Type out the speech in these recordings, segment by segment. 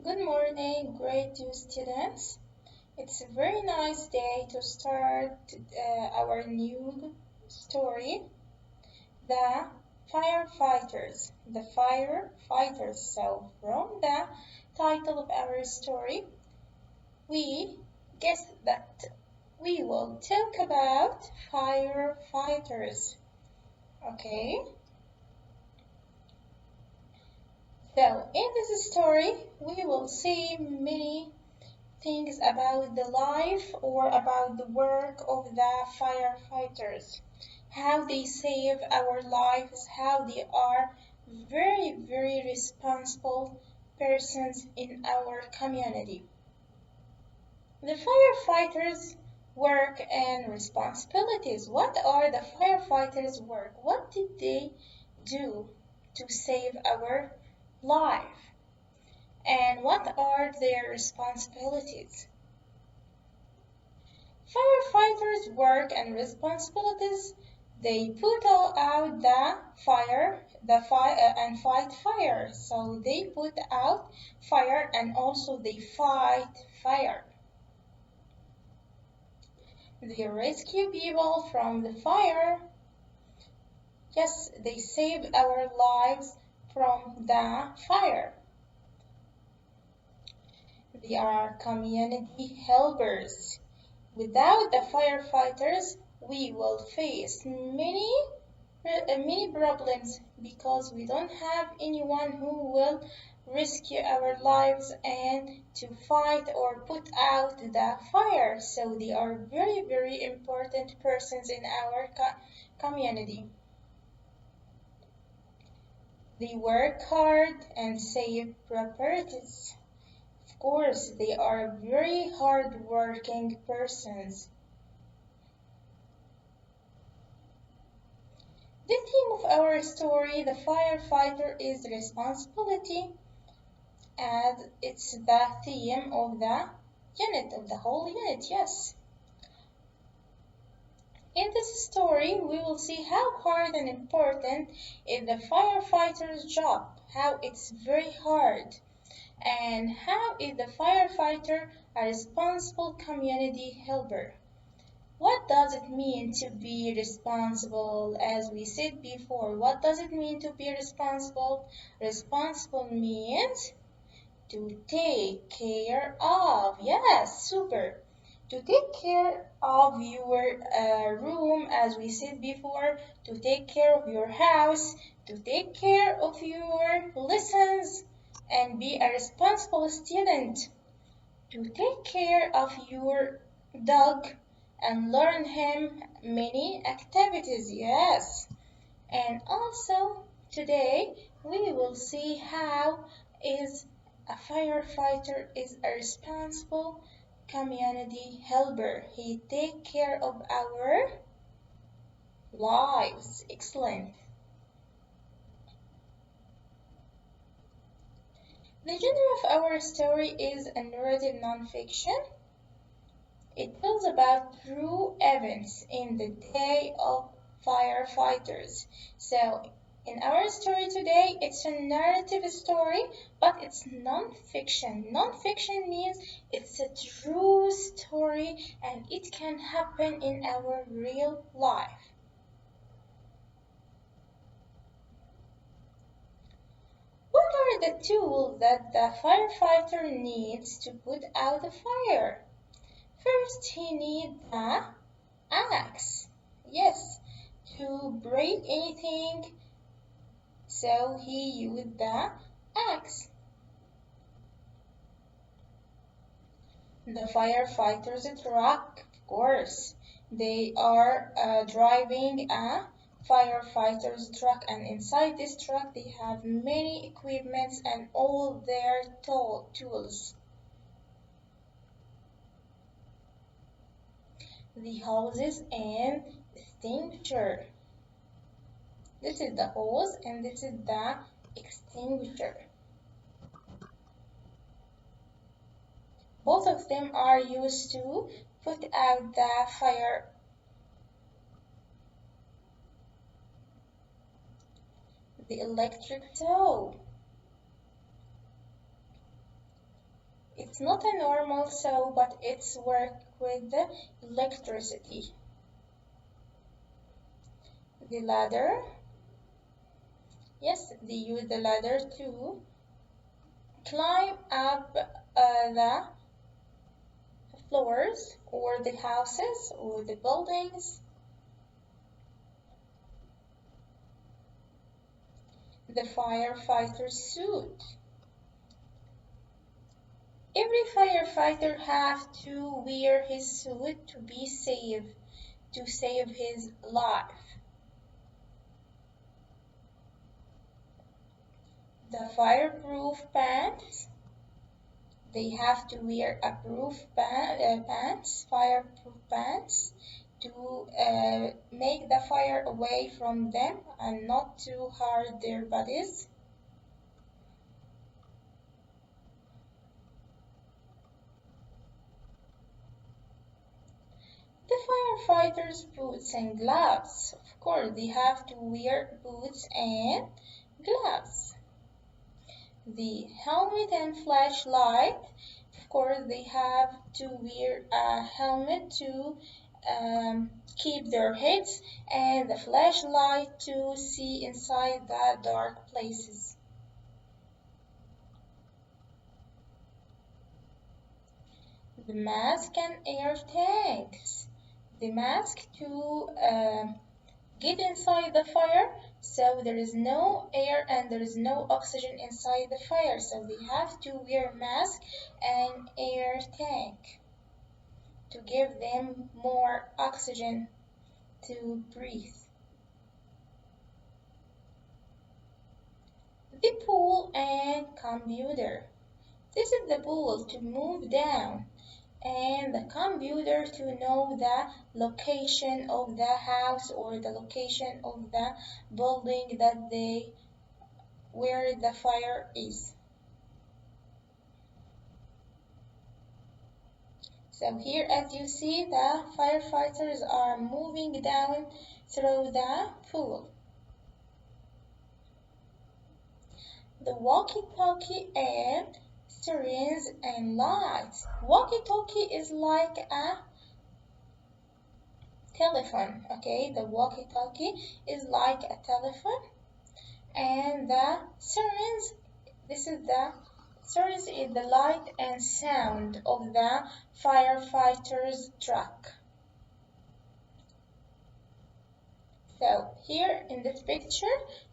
Good morning, grade 2 students. It's a very nice day to start our new story, The Firefighters. The Firefighters. So, from the title of our story, we guess that we will talk about firefighters. Okay? So, in this story, we will see many things about the life or about the work of the firefighters, how they save our lives, how they are very, very responsible persons in our community. The firefighters' work and responsibilities. What are the firefighters' work? What did they do to save our life? And what are their responsibilities? Firefighters' work and responsibilities: they put out the fire and fight fire. So they put out fire and also they fight fire. They rescue people from the fire. Yes, they save our lives from the fire. They are community helpers. Without the firefighters, we will face many problems because we don't have anyone who will rescue our lives and to fight or put out the fire. So they are very, very important persons in our community. They work hard and save properties. Of course, they are very hard-working persons. The theme of our story, the firefighter, is responsibility, as it's the theme of the unit, of the whole unit, yes. In this story, we will see how hard and important is the firefighter's job, how it's very hard, and how is the firefighter a responsible community helper. What does it mean to be responsible? As we said before, what does it mean to be responsible? Responsible means to take care of. Yes, super. To take care of your room, as we said before, to take care of your house, to take care of your lessons, and be a responsible student. To take care of your dog and learn him many activities, yes. And also today we will see how is a firefighter is a responsible community helper. He take care of our lives. Excellent. The genre of our story is a narrative nonfiction. It tells about true events in the day of firefighters. So, in our story today, it's a narrative story, but it's non-fiction. Non-fiction means it's a true story and it can happen in our real life. What are the tools that the firefighter needs to put out the fire? First, he needs the axe. Yes, to break anything, so he used the axe. The firefighters truck, of course. They are driving a firefighter's truck, and inside this truck they have many equipments and all their tools. The hoses and extinguisher. This is the hose and this is the extinguisher. Both of them are used to put out the fire. The electric stove. It's not a normal saw, but it's work with the electricity. The ladder, yes, they use the ladder to climb up the floors or the houses or the buildings. The firefighter suit. Every firefighter have to wear his suit to be safe, to save his life. The fireproof pants. They have to wear a fireproof pants, to make the fire away from them and not to hurt their bodies. The firefighters' boots and gloves. Of course, they have to wear boots and gloves. The helmet and flashlight. Of course, they have to wear a helmet to keep their heads and the flashlight to see inside the dark places. The mask and air tanks. The mask to get inside the fire, so there is no air and there is no oxygen inside the fire, so they have to wear mask and air tank to give them more oxygen to breathe. The pool and computer. This is the pool to move down and the computer to know the location of the house or the location of the building where the fire is. So here, as you see, the firefighters are moving down through the pool. The walkie-talkie and sirens and lights. Walkie-talkie is like a telephone, okay? The walkie-talkie is like a telephone. And the sirens, sirens is the light and sound of the firefighter's truck. So here in this picture,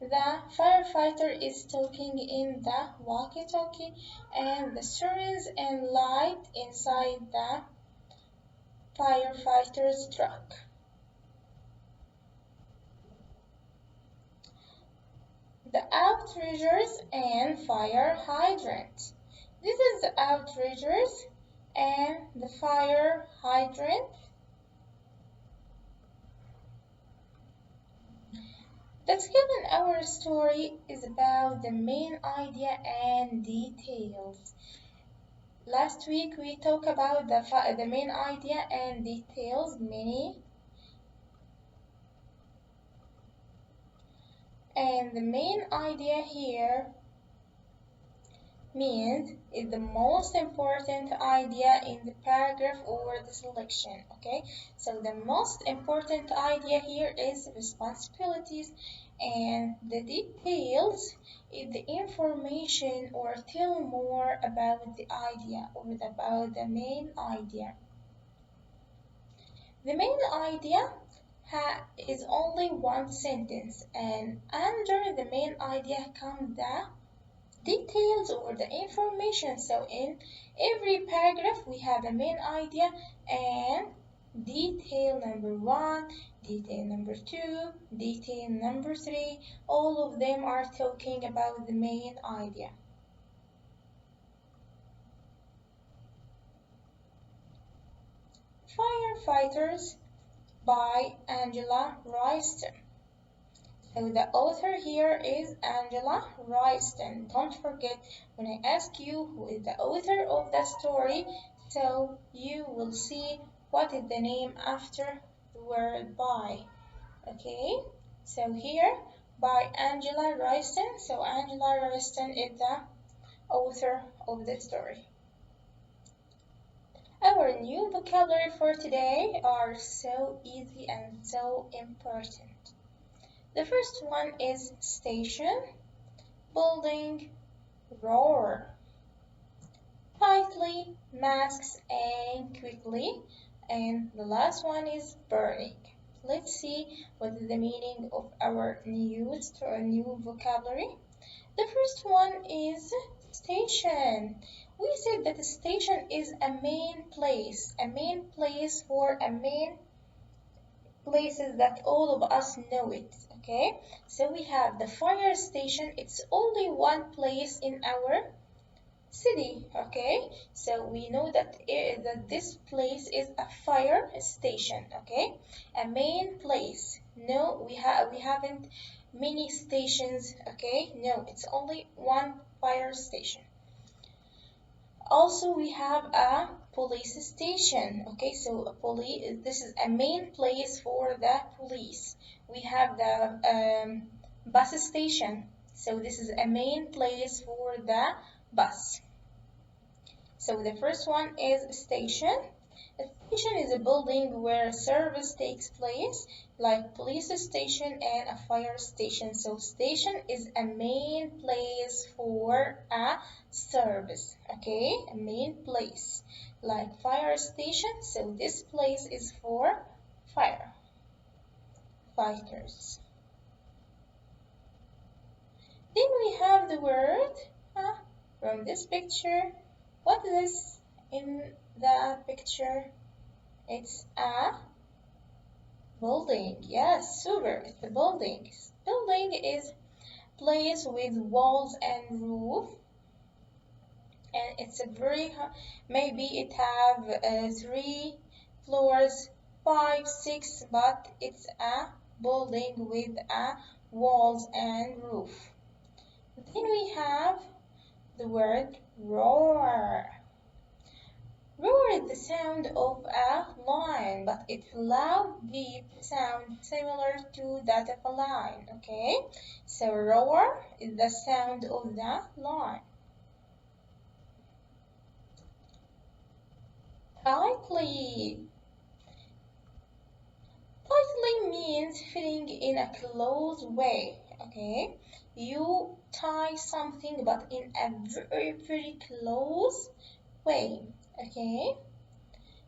the firefighter is talking in the walkie-talkie and the sirens and light inside the firefighter's truck. The outriggers and fire hydrant. This is the outriggers and the fire hydrant. The skill in our story is about the main idea and details. Last week we talked about the main idea and details, and the main idea here means is the most important idea in the paragraph or the selection, okay? So the most important idea here is responsibilities, and the details is the information or tell more about the idea or about the main idea. The main idea is only one sentence, and under the main idea comes the details or the information. So in every paragraph we have a main idea and detail number 1, detail number 2, detail number 3. All of them are talking about the main idea. Firefighters by Angela Royston. So the author here is Angela Royston. Don't forget when I ask you who is the author of the story, so you will see what is the name after the word by. Okay, so here by Angela Royston. So Angela Royston is the author of the story. Our new vocabulary for today are so easy and so important. The first one is station, building, roar. Tightly, masks, and quickly. And the last one is burning. Let's see what is the meaning of our new vocabulary. The first one is station. We said that a station is a main place for a main places that all of us know it. Okay, so we have the fire station. It's only one place in our city. Okay, so we know that that this place is a fire station. Okay, a main place. No, we haven't many stations. Okay, no, it's only one fire station. Also, we have a police station. Okay, so a police. This is a main place for the police. We have the bus station. So this is a main place for the bus. So the first one is station. A station is a building where service takes place, like police station and a fire station. So station is a main place for a service, okay? A main place, like fire station. So this place is for firefighters. Then we have the word from this picture. What is this in the picture? It's a building. Yes, super. It's a building. Building is place with walls and roof, and it's a very maybe it have 3 floors, 5, 6, but it's a building with a walls and roof. Then we have the word roar. Roar is the sound of a lion, but it's loud, deep sound similar to that of a lion, okay? So roar is the sound of the lion. Tightly. Tightly means fitting in a close way, okay? You tie something but in a very, very close way, okay?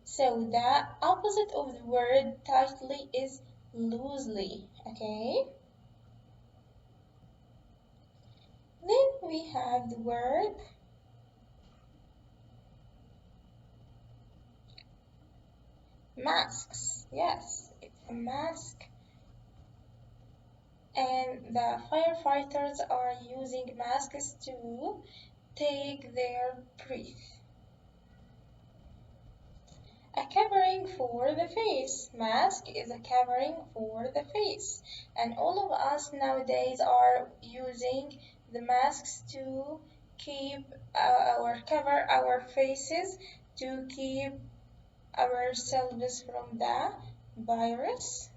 So the opposite of the word tightly is loosely, okay? Then we have the word masks. Yes, it's a mask. And the firefighters are using masks to take their breath. A covering for the face. Mask is a covering for the face. And all of us nowadays are using the masks to keep or cover our faces to keep ourselves from the virus.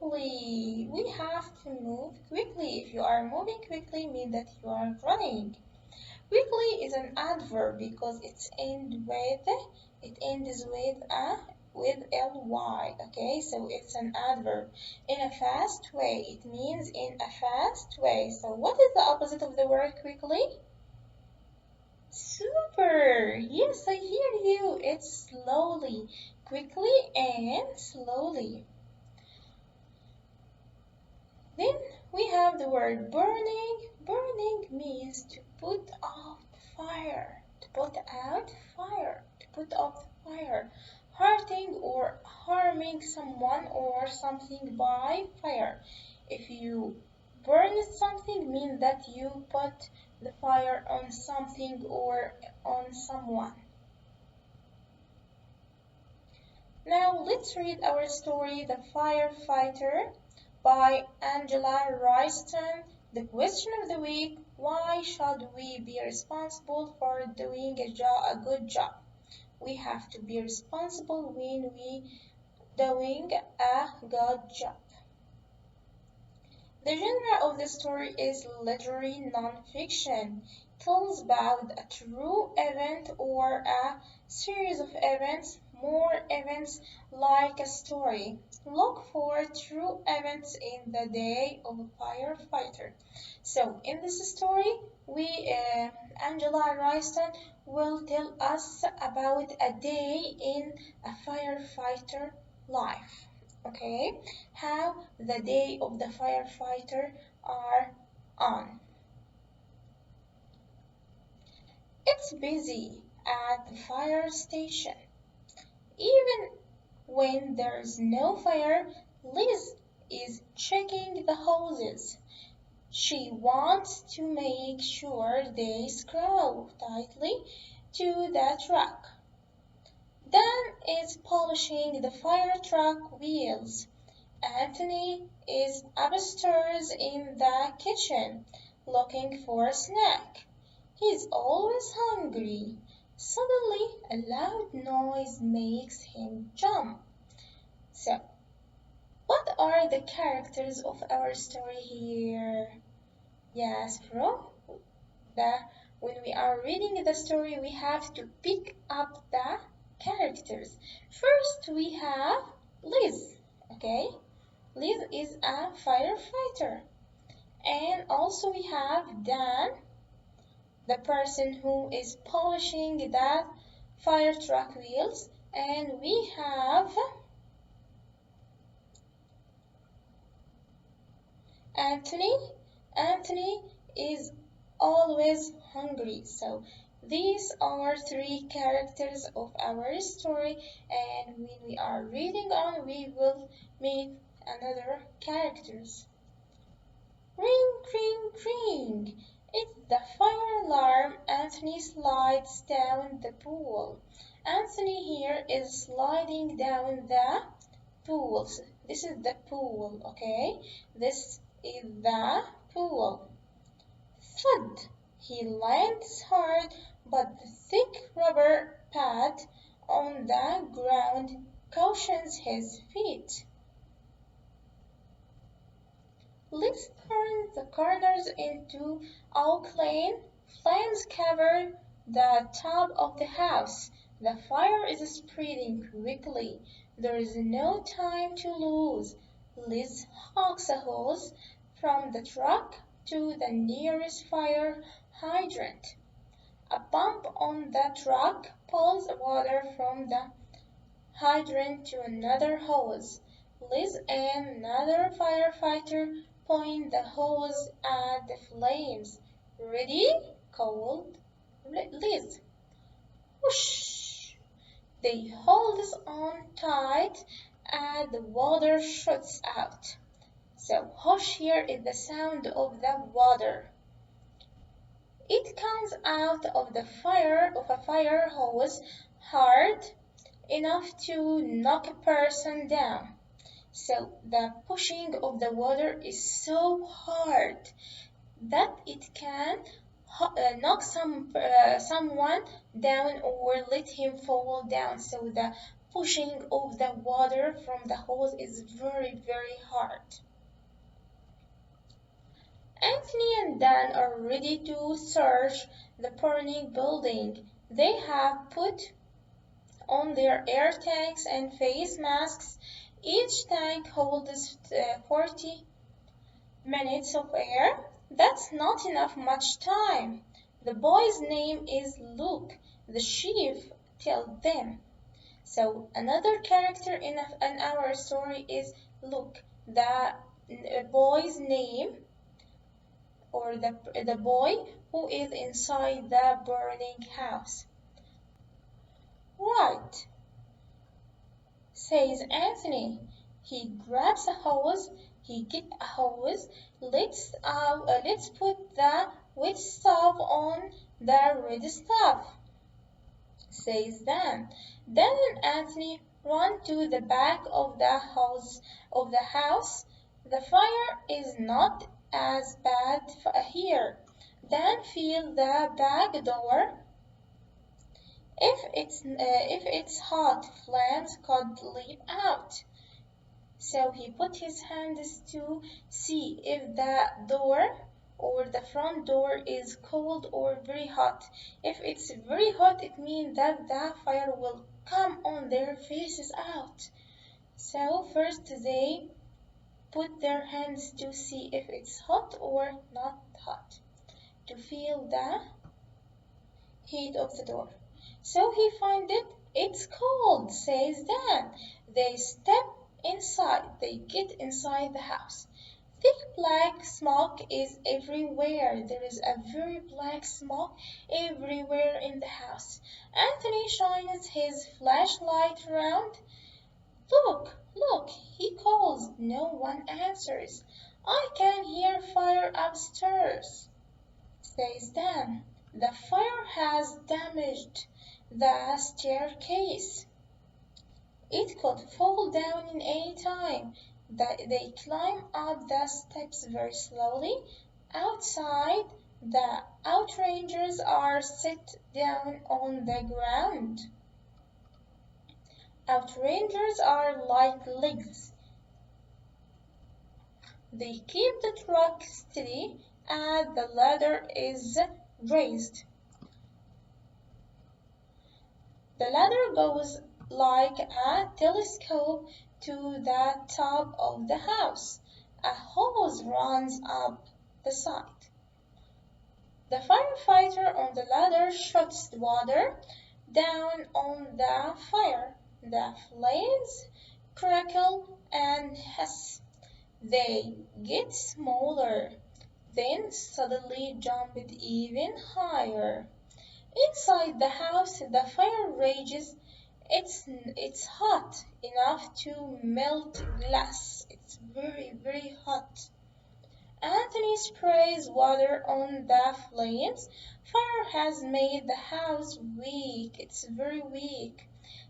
Quickly. We have to move quickly. If you are moving quickly, mean that you are running. Quickly is an adverb because it ends with ly. Okay, so it's an adverb. In a fast way, it means in a fast way. So what is the opposite of the word quickly? Super. Yes, I hear you. It's slowly, quickly and slowly. Then we have the word burning. Burning means to put out fire. To put out fire. To put out fire. Hurting or harming someone or something by fire. If you burn something, means that you put the fire on something or on someone. Now let's read our story, The Firefighter, by Angela Ryston. The question of the week, why should we be responsible for doing a good job? We have to be responsible when we doing a good job. The genre of the story is literary nonfiction. tells about a true event or a series of events, more events like a story. Look for true events in the day of a firefighter. So in this story, Angela Ryston will tell us about a day in a firefighter life. Okay, how the day of the firefighter are on. It's busy at the fire station. Even when there's no fire, Liz is checking the hoses. She wants to make sure they screw tightly to the truck. Dan is polishing the fire truck wheels. Anthony is upstairs in the kitchen looking for a snack. He's always hungry. Suddenly, a loud noise makes him jump. So, what are the characters of our story here? Yes, bro. The, when we are reading the story, we have to pick up the characters. First, we have Liz. Okay, Liz is a firefighter. And also we have Dan, the person who is polishing that fire truck wheels. And we have Anthony. Anthony is always hungry. So these are three characters of our story, and when we are reading on, we will meet another characters. Ring, ring, ring! It's the fire alarm. Anthony slides down the pool. Anthony here is sliding down the pools. This is the pool, okay? This is the pool. Thud! He lands hard, but the thick rubber pad on the ground cushions his feet. Liz turns the corners into oak lane. Flames cover the top of the house. The fire is spreading quickly. There is no time to lose. Liz hawks a hose from the truck to the nearest fire hydrant. A pump on the truck pulls water from the hydrant to another hose. Liz and another firefighter point the hose at the flames. Ready? Called Liz. Whoosh! They hold on tight and the water shoots out. So whoosh here is the sound of the water. It comes out of the fire of a fire hose hard enough to knock a person down. So the pushing of the water is so hard that it can knock someone down or let him fall down. So the pushing of the water from the hose is very, very hard. Anthony and Dan are ready to search the burning building. They have put on their air tanks and face masks. Each tank holds 40 minutes of air. That's not enough much time. The boy's name is Luke. The chief tells them. So another character in our story is Luke. The boy's name, or the boy who is inside the burning house. Right, says Anthony. He grabs a hose. He gets a hose. Let's put the wet stuff on the red stuff, says Dan. Dan and Anthony run to the back of the house. The fire is not as bad here. Dan feels the back door. If it's hot, flames could leap out. So he put his hands to see if the door or the front door is cold or very hot. If it's very hot, it means that the fire will come on their faces out. So first they put their hands to see if it's hot or not hot, to feel the heat of the door. So he finds it. It's cold, says Dan. They step inside. They get inside the house. Thick black smoke is everywhere. There is a very black smoke everywhere in the house. Anthony shines his flashlight around. Look, look, he calls. No one answers. I can hear fire upstairs, says Dan. The fire has damaged the staircase. It could fall down in any time. They climb up the steps very slowly. Outside, the outrangers are sit down on the ground. Outrangers are like legs. They keep the truck steady as the ladder is raised. The ladder goes like a telescope to the top of the house. A hose runs up the side. The firefighter on the ladder shoots water down on the fire. The flames crackle and hiss. They get smaller, then suddenly jump even higher. Inside the house, the fire rages. It's hot enough to melt glass. It's very, very hot. Anthony sprays water on the flames. Fire has made the house weak. It's very weak.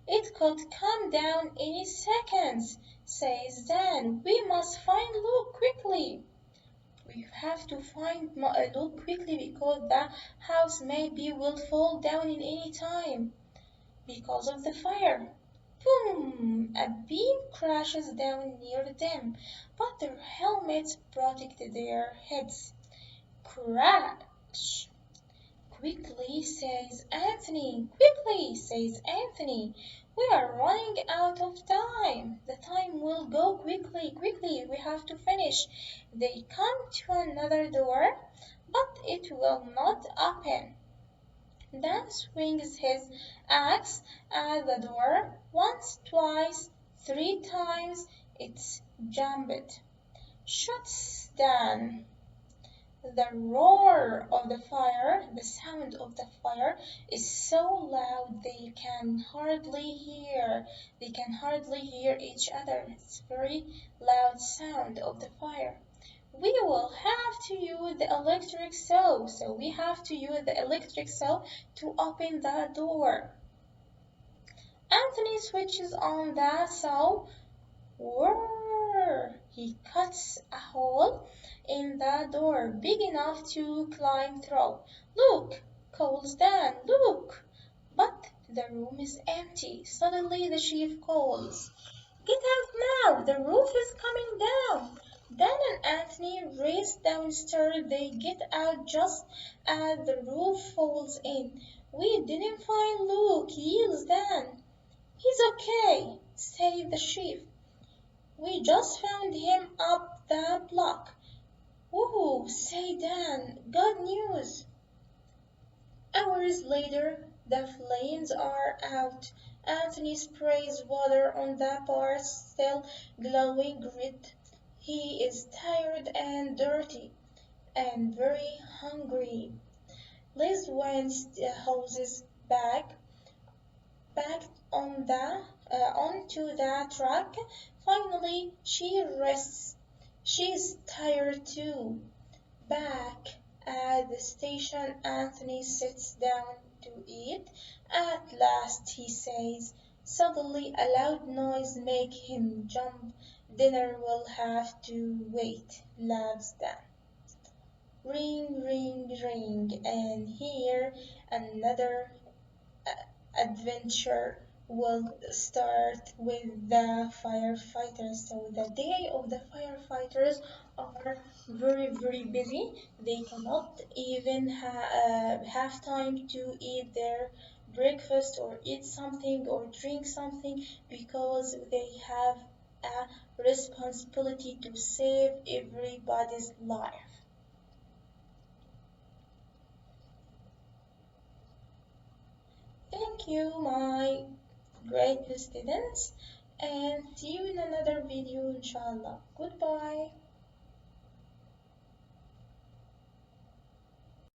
It could come down any second, says Dan. We must find Luke quickly. We have to find Luke quickly because the house maybe will fall down in any time because of the fire. Boom! A beam crashes down near them, but their helmets protect their heads. Crash! Quickly, says Anthony. Quickly, says Anthony. We are running out of time. The time will go quickly, quickly. We have to finish. They come to another door, but it will not open. Dan swings his axe at the door once, twice, 3 times. It's jammed. Shuts Dan. The roar of the fire, the sound of the fire, is so loud they can hardly hear. They can hardly hear each other. It's very loud sound of the fire. We will have to use the electric saw. So we have to use the electric saw to open the door. Anthony switches on the saw. Whirr! He cuts a hole in the door big enough to climb through. Look! Calls Dan. Look! But the room is empty. Suddenly the chief calls. Get out now! The roof is coming down! Dan and Anthony race downstairs. They get out just as the roof falls in. We didn't find Luke, yells Dan. He's okay, says the chief. We just found him up the block. Woohoo, say Dan, good news. Hours later, the flames are out. Anthony sprays water on the parts still glowing red. He is tired and dirty and very hungry. Liz winds the hoses back onto the truck. Finally, she rests. She's tired too. Back at the station, Anthony sits down to eat. At last, he says. Suddenly, a loud noise makes him jump. Dinner will have to wait, laughs Dan. Ring, ring, ring, and here another adventure will start with the firefighters. So the day of the firefighters are very, very busy. They cannot even have time to eat their breakfast or eat something or drink something because they have a responsibility to save everybody's life. Thank you, my great students, and see you in another video, inshallah. Goodbye.